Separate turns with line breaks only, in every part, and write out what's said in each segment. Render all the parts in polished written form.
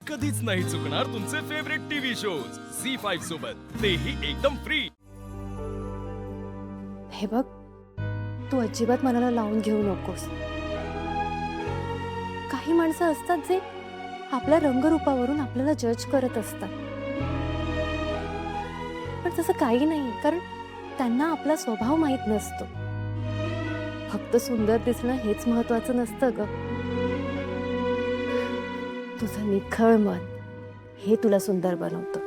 कधीच नाही चुकणार तुमचे फेवरेट टीव्ही शोज झी5 सोबत, तेही एकदम फ्री।
हे बघ, तू अजिबात मनाला लावून घेऊ नकोस। काही माणसं असतात जे आपल्या रंगरूपावरून आपल्याला जज करत असतात, पण तसं काही नाही, कारण त्यांना आपला स्वभाव माहित नसतो। फक्त सुंदर दिसणं हेच महत्वाचं नसतं ग। तुझं निखळ मन हे तुला सुंदर बनवतं।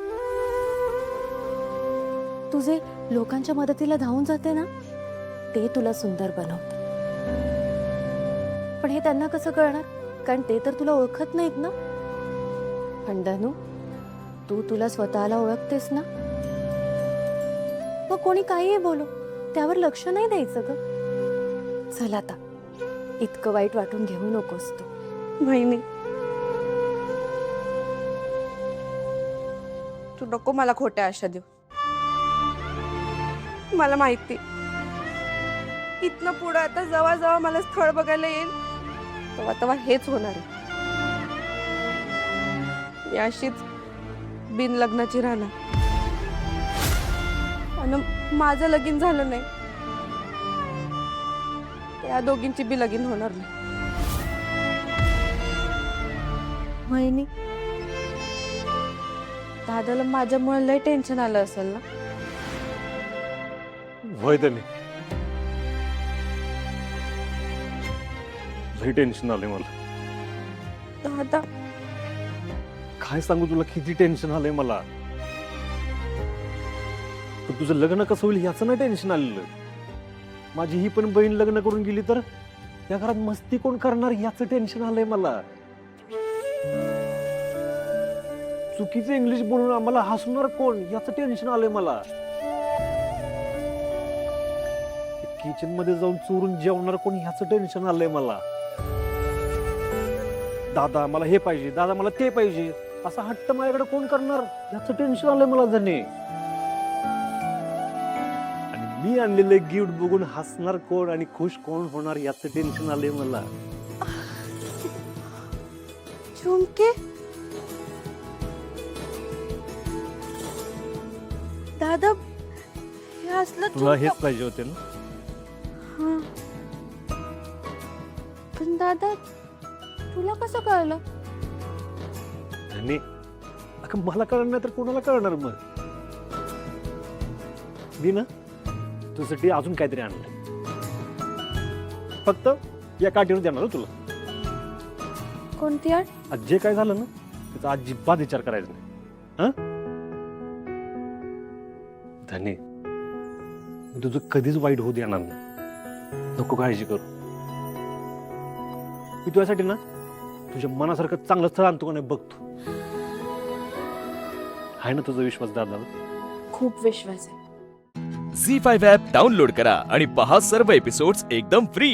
तुझे लोकांच्या मदतीला धावून जाते ना, ते तुला सुंदर बनवतं। पण हे त्यांना कसं कळणार, कारण ते तर तुला ओळखत नाहीत ना। पण धनू, तू तुला स्वतःला ओळखतेस ना। मग कोणी काहीही बोलो, त्यावर लक्ष नाही द्यायचं ग। चल आता, इतकं वाईट वाटून घेऊ नकोस तू।
वहिनी, तू नको मला खोट्या आशा देऊ। मला माहिती, इथनं पुढे आता जेव्हा जेव्हा मला स्थळ बघायला येईल तेव्हा तेव्हा हेच होणार आहे। मी अशीच बिन लग्नाची राहणार आणि माझं लगीन झालं नाही, त्या दोघींची बी लगीन होणार नाही। वहिनी, दादाला माझ्यामुळे लय टेन्शन आलं असेल ना।
वैदनी, लई टेन्शन आलंय मला।
दादा,
काय सांगू तुला, किती टेन्शन आलंय मला। पण तुझं लग्न कसं होईल याचं नाही टेन्शन आलेलं। माझी ही पण बहीण लग्न करून गेली तर या घरात मस्ती कोण करणार याचं टेन्शन आलंय मला। चुकीचं इंग्लिश बोलून आम्हाला हसणार कोण याचं टेन्शन आलंय मला। किचन मध्ये जाऊन चोरून जेवणार कोण ह्याचं टेन्शन आलंय मला। दादा मला हे पाहिजे, दादा मला ते पाहिजे असा हट्ट माझ्याकडे कोण करणार याचं टेन्शन आलंय मला जणे। आणि मी आणलेले गिफ्ट बघून हसणार कोण आणि खुश कोण होणार याचं टेन्शन आलंय मला।
झुमके, दादा हे असलं
तुला हेच पाहिजे होते ना।
हां, पण दादा तुला कसं कळलं?
आणि अगं मला कळणार नाही तर कोणाला कळणार मग। मी ना तुझ्यासाठी अजून काहीतरी आणलं, फक्त या काठीवर देणार हो तुला।
कोणती आठ?
आज जे काय झालं ना त्याचा अजिबात विचार करायचा नाही, हा धनी। मी तुझं कधीच वाईट होऊ देणार नाही, नको काळजी करू। मी तुझ्यासाठी ना तुझ्या मनासारखं चांगलं स्थळ आणतो का नाही बघतो। आहे ना तुझा विश्वास दादावर?
खूप विश्वास आहे।
झी5 ॲप डाउनलोड करा आणि पहा सर्व एपिसोड्स एकदम फ्री।